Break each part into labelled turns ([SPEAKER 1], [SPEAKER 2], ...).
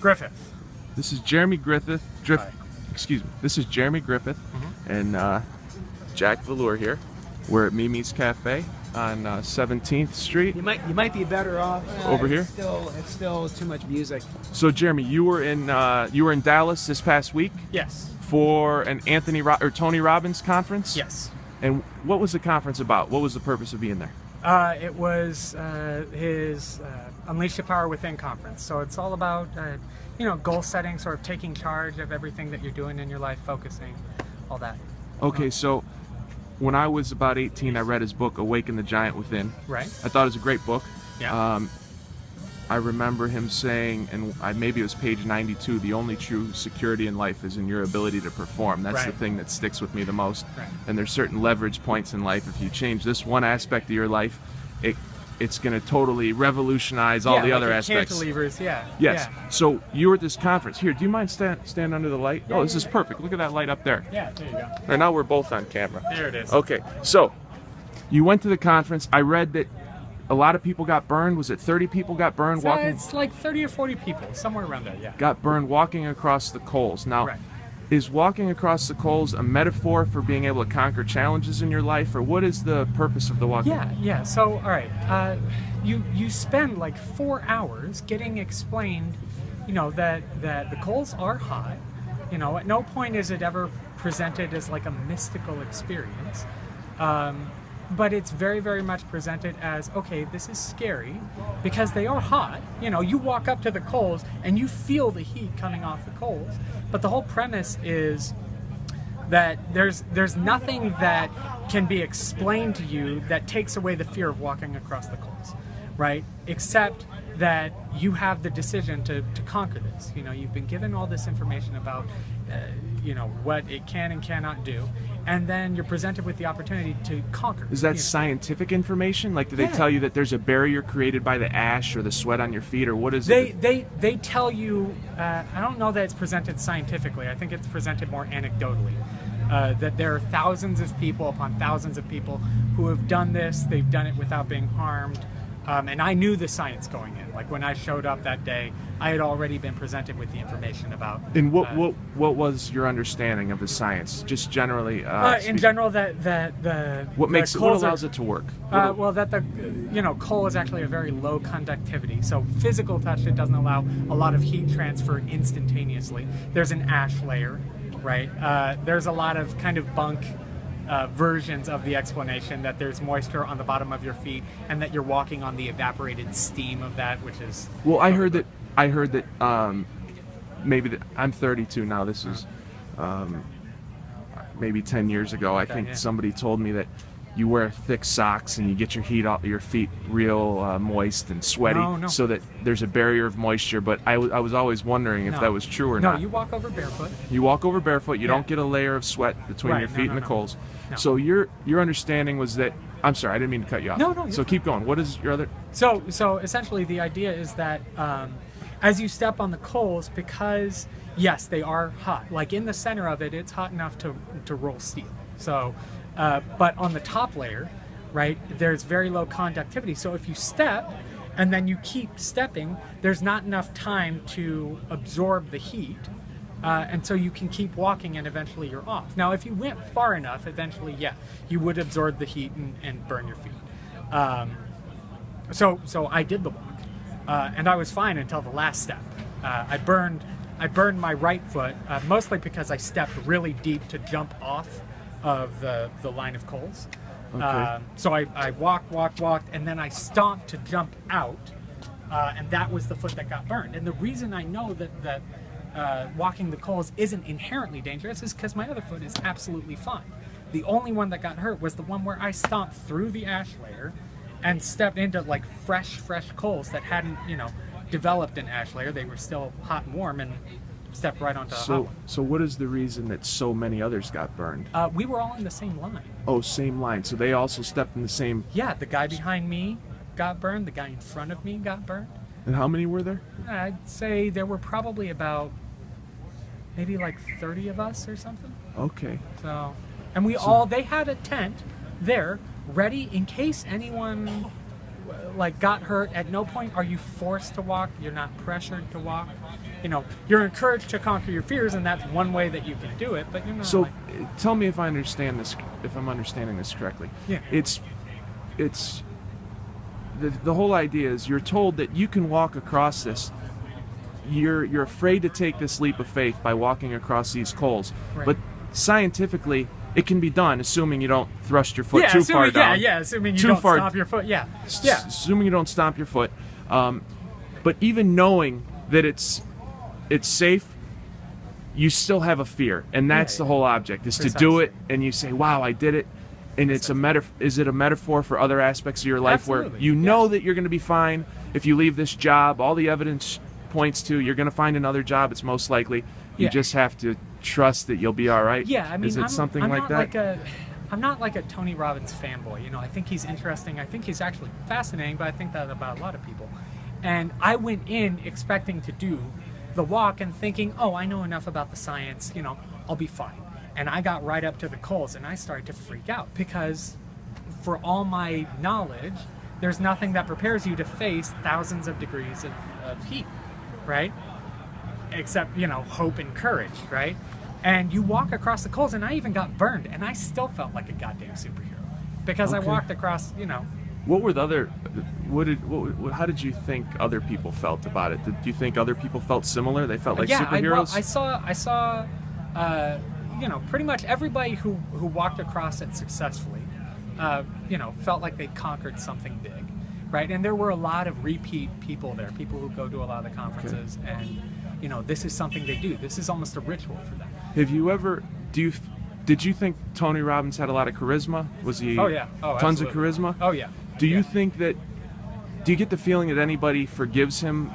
[SPEAKER 1] Griffith.
[SPEAKER 2] This is Jeremy Griffith. Excuse me. This is Jeremy Griffith and Jack Velour here. We're at Mimi's Cafe on 17th Street.
[SPEAKER 1] You might be better off
[SPEAKER 2] over here.
[SPEAKER 1] It's still too much music.
[SPEAKER 2] So Jeremy, you were in Dallas this past week.
[SPEAKER 1] Yes.
[SPEAKER 2] For an Tony Robbins conference.
[SPEAKER 1] Yes.
[SPEAKER 2] And what was the conference about? What was the purpose of being there?
[SPEAKER 1] It was his Unleash the Power Within conference. So it's all about goal setting, sort of taking charge of everything that you're doing in your life, focusing, all that.
[SPEAKER 2] Okay, so when I was about 18, I read his book, Awaken the Giant Within.
[SPEAKER 1] Right.
[SPEAKER 2] I thought it was a great book.
[SPEAKER 1] Yeah.
[SPEAKER 2] I remember him saying, and maybe it was page 92, the only true security in life is in your ability to perform. That's the thing that sticks with me the most.
[SPEAKER 1] Right.
[SPEAKER 2] And there's certain leverage points in life. If you change this one aspect of your life, it's going to totally revolutionize all the other aspects.
[SPEAKER 1] Cantilevers, yeah.
[SPEAKER 2] Yes.
[SPEAKER 1] Yeah.
[SPEAKER 2] So you were at this conference. Here, do you mind stand under the light? Oh, this is perfect. Look at that light up there.
[SPEAKER 1] Yeah, there you go.
[SPEAKER 2] Right now we're both on camera.
[SPEAKER 1] There it is.
[SPEAKER 2] Okay, so you went to the conference. I read that a lot of people got burned. Was it 30 people got burned walking?
[SPEAKER 1] It's like 30 or 40 people, somewhere around there, yeah.
[SPEAKER 2] Got burned walking across the coals. Now,
[SPEAKER 1] right.
[SPEAKER 2] Is walking across the coals a metaphor for being able to conquer challenges in your life, or what is the purpose of the walking?
[SPEAKER 1] Yeah. So, all right, you spend like 4 hours getting explained, that the coals are hot. At no point is it ever presented as like a mystical experience. But it's very, very much presented as, okay, this is scary because they are hot. You walk up to the coals and you feel the heat coming off the coals. But the whole premise is that there's nothing that can be explained to you that takes away the fear of walking across the coals, right? Except that you have the decision to conquer this. You've been given all this information about, what it can and cannot do. And then you're presented with the opportunity to conquer.
[SPEAKER 2] Is that scientific information? Like, do they tell you that there's a barrier created by the ash or the sweat on your feet, or what is it?
[SPEAKER 1] They tell you, I don't know that it's presented scientifically. I think it's presented more anecdotally. That there are thousands of people upon thousands of people who have done this. They've done it without being harmed. And I knew the science going in. Like, when I showed up that day, I had already been presented with the information about.
[SPEAKER 2] And what was your understanding of the science, just generally?
[SPEAKER 1] In general, that the
[SPEAKER 2] what allows it to work?
[SPEAKER 1] Well, that the coal is actually a very low conductivity. So physical touch, it doesn't allow a lot of heat transfer instantaneously. There's an ash layer, right? There's a lot of kind of bunk. Versions of the explanation that there's moisture on the bottom of your feet and that you're walking on the evaporated steam of that, which is.
[SPEAKER 2] Well, I heard that I'm 32 now. This is maybe 10 years ago. I think somebody told me that you wear thick socks and you get your feet real moist and sweaty, so that there's a barrier of moisture. But I was always wondering if that was true or not.
[SPEAKER 1] No, you walk over barefoot.
[SPEAKER 2] You walk over barefoot. You don't get a layer of sweat between your feet and the coals.
[SPEAKER 1] No.
[SPEAKER 2] So your understanding was that. I'm sorry, I didn't mean to cut you off.
[SPEAKER 1] No.
[SPEAKER 2] So keep going. What is your other?
[SPEAKER 1] So essentially, the idea is that as you step on the coals, because yes, they are hot. Like in the center of it, it's hot enough to roll steel. So. But on the top layer, right, there's very low conductivity. So if you step and then you keep stepping, there's not enough time to absorb the heat. And so you can keep walking and eventually you're off. Now, if you went far enough, eventually, you would absorb the heat and burn your feet. So I did the walk. And I was fine until the last step. I burned my right foot, mostly because I stepped really deep to jump off of the line of coals.
[SPEAKER 2] Okay.
[SPEAKER 1] So I walked, and then I stomped to jump out, and that was the foot that got burned. And the reason I know that walking the coals isn't inherently dangerous is because my other foot is absolutely fine. The only one that got hurt was the one where I stomped through the ash layer and stepped into like fresh coals that hadn't, developed an ash layer. They were still hot and warm, and stepped right onto the hot one.
[SPEAKER 2] So what is the reason that so many others got burned?
[SPEAKER 1] We were all in the same line.
[SPEAKER 2] Oh, same line. So they also stepped in the same.
[SPEAKER 1] Yeah, the guy behind me got burned. The guy in front of me got burned.
[SPEAKER 2] And how many were there?
[SPEAKER 1] I'd say there were probably about maybe like 30 of us or something.
[SPEAKER 2] Okay.
[SPEAKER 1] So, and they had a tent there ready in case anyone like got hurt, at no point are you forced to walk. You're not pressured to walk. You know, you're encouraged to conquer your fears, and that's one way that you can do it. But you're not.
[SPEAKER 2] So, tell me if I understand this. If I'm understanding this correctly.
[SPEAKER 1] Yeah.
[SPEAKER 2] It's the whole idea is you're told that you can walk across this. You're afraid to take this leap of faith by walking across these coals,
[SPEAKER 1] right.
[SPEAKER 2] But scientifically, it can be done, assuming you don't thrust your foot too far down.
[SPEAKER 1] Yeah, assuming you don't stomp your foot. Yeah.
[SPEAKER 2] Assuming you don't stomp your foot. But even knowing that it's safe, you still have a fear, and that's the whole object, is
[SPEAKER 1] Precisely.
[SPEAKER 2] to do it, and you say, wow, I did it. And it's is it a metaphor for other aspects of your life?
[SPEAKER 1] Absolutely.
[SPEAKER 2] Where you know that you're going to be fine if you leave this job? All the evidence points to you're going to find another job. It's most likely. You just have to trust that you'll be all right.
[SPEAKER 1] Yeah, I mean,
[SPEAKER 2] is it something like that?
[SPEAKER 1] I'm not like a Tony Robbins fanboy. You know, I think he's interesting. I think he's actually fascinating, but I think that about a lot of people. And I went in expecting to do the walk and thinking, oh, I know enough about the science. You know, I'll be fine. And I got right up to the coals, and I started to freak out because, for all my knowledge, there's nothing that prepares you to face thousands of degrees of heat, right? Except, you know, hope and courage, right? And you walk across the coals, and I even got burned, and I still felt like a goddamn superhero because I walked across, you know.
[SPEAKER 2] What were the other? How did you think other people felt about it? Did you think other people felt similar? They felt like superheroes.
[SPEAKER 1] I saw, you know, pretty much everybody who walked across it successfully, you know, felt like they conquered something big, right? And there were a lot of repeat people there, people who go to a lot of the conferences, and you know, this is something they do. This is almost a ritual for them.
[SPEAKER 2] Have you ever? Did you think Tony Robbins had a lot of charisma? Was he?
[SPEAKER 1] Oh yeah. Oh,
[SPEAKER 2] tons
[SPEAKER 1] absolutely.
[SPEAKER 2] of charisma.
[SPEAKER 1] Oh yeah.
[SPEAKER 2] Do you think that? Do you get the feeling that anybody forgives him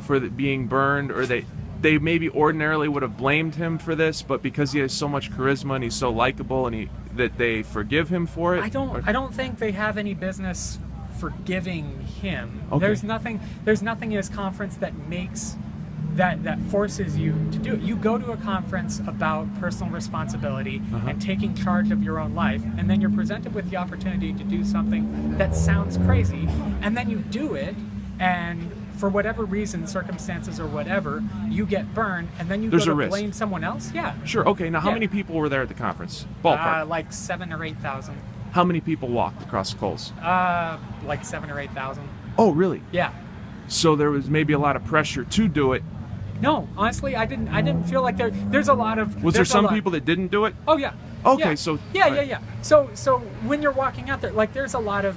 [SPEAKER 2] for being burned, or they maybe ordinarily would have blamed him for this, but because he has so much charisma and he's so likable, and that they forgive him for it?
[SPEAKER 1] I don't think they have any business forgiving him.
[SPEAKER 2] Okay.
[SPEAKER 1] There's nothing in his conference that makes that forces you to do it. You go to a conference about personal responsibility and taking charge of your own life, and then you're presented with the opportunity to do something that sounds crazy, and then you do it, and for whatever reason, circumstances or whatever, you get burned, and then you go to blame someone else? Yeah.
[SPEAKER 2] Sure. Okay, now how many people were there at the conference? Ballpark.
[SPEAKER 1] Like 7,000 or 8,000.
[SPEAKER 2] How many people walked across the coals?
[SPEAKER 1] Like 7,000 or 8,000.
[SPEAKER 2] Oh, really?
[SPEAKER 1] Yeah.
[SPEAKER 2] So there was maybe a lot of pressure to do it.
[SPEAKER 1] No, honestly, I didn't feel like there's a lot of...
[SPEAKER 2] Was there some people that didn't do it?
[SPEAKER 1] Oh, yeah.
[SPEAKER 2] Okay,
[SPEAKER 1] yeah.
[SPEAKER 2] so...
[SPEAKER 1] Yeah. So when you're walking out there, like, there's a lot of,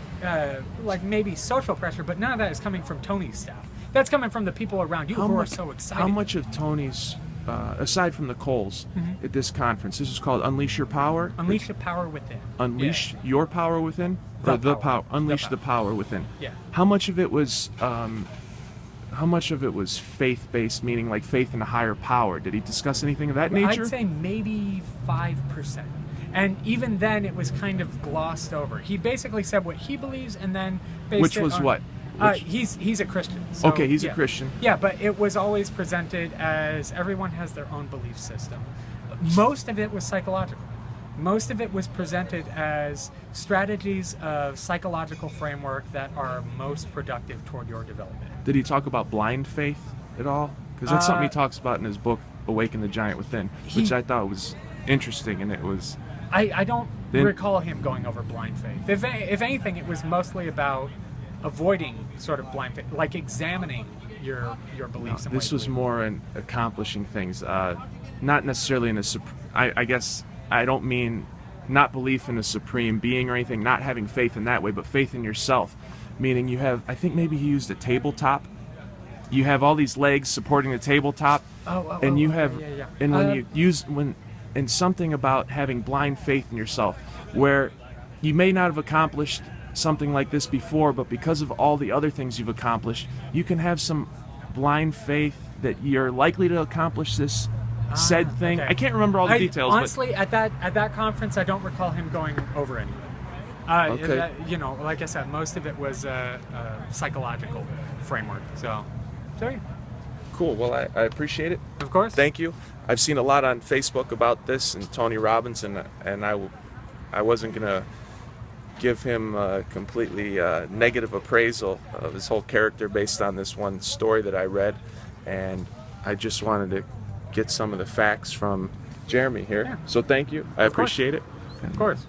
[SPEAKER 1] like, maybe social pressure, but none of that is coming from Tony's staff. That's coming from the people around you who are so excited.
[SPEAKER 2] How much of Tony's, aside from the coals, at this conference, this is called Unleash Your Power?
[SPEAKER 1] Unleash the power within.
[SPEAKER 2] Unleash your power within? The power. Unleash the power within.
[SPEAKER 1] Yeah.
[SPEAKER 2] How much of it was... how much of it was faith-based, meaning like faith in a higher power? Did he discuss anything of that nature?
[SPEAKER 1] I'd say maybe 5%. And even then, it was kind of glossed over. He basically said what he believes, and then based
[SPEAKER 2] Which
[SPEAKER 1] it
[SPEAKER 2] was
[SPEAKER 1] on,
[SPEAKER 2] what?
[SPEAKER 1] He's a Christian. So,
[SPEAKER 2] okay, he's a Christian.
[SPEAKER 1] Yeah, but it was always presented as everyone has their own belief system. Most of it was psychological. Most of it was presented as strategies of psychological framework that are most productive toward your development.
[SPEAKER 2] Did he talk about blind faith at all? Because that's something he talks about in his book, Awaken the Giant Within, which I thought was interesting, and it was...
[SPEAKER 1] I don't recall him going over blind faith. If anything, it was mostly about avoiding sort of blind faith, like examining your beliefs.
[SPEAKER 2] This was more in accomplishing things, not necessarily in a... I guess I don't mean not belief in a supreme being or anything, not having faith in that way, but faith in yourself. Meaning you have, I think maybe he used a tabletop. You have all these legs supporting the tabletop, and you have, and when and something about having blind faith in yourself, where you may not have accomplished something like this before, but because of all the other things you've accomplished, you can have some blind faith that you're likely to accomplish this said thing.
[SPEAKER 1] Okay.
[SPEAKER 2] I can't remember all the details.
[SPEAKER 1] Honestly, at that conference, I don't recall him going over any of it.
[SPEAKER 2] Okay.
[SPEAKER 1] You know, like I said, most of it was a psychological framework. So yeah.
[SPEAKER 2] Cool. Well, I appreciate it.
[SPEAKER 1] Of course.
[SPEAKER 2] Thank you. I've seen a lot on Facebook about this and Tony Robbins, and I wasn't gonna give him a completely negative appraisal of his whole character based on this one story that I read, and I just wanted to get some of the facts from Jeremy here.
[SPEAKER 1] Yeah.
[SPEAKER 2] So thank you. I appreciate it.
[SPEAKER 1] Of course.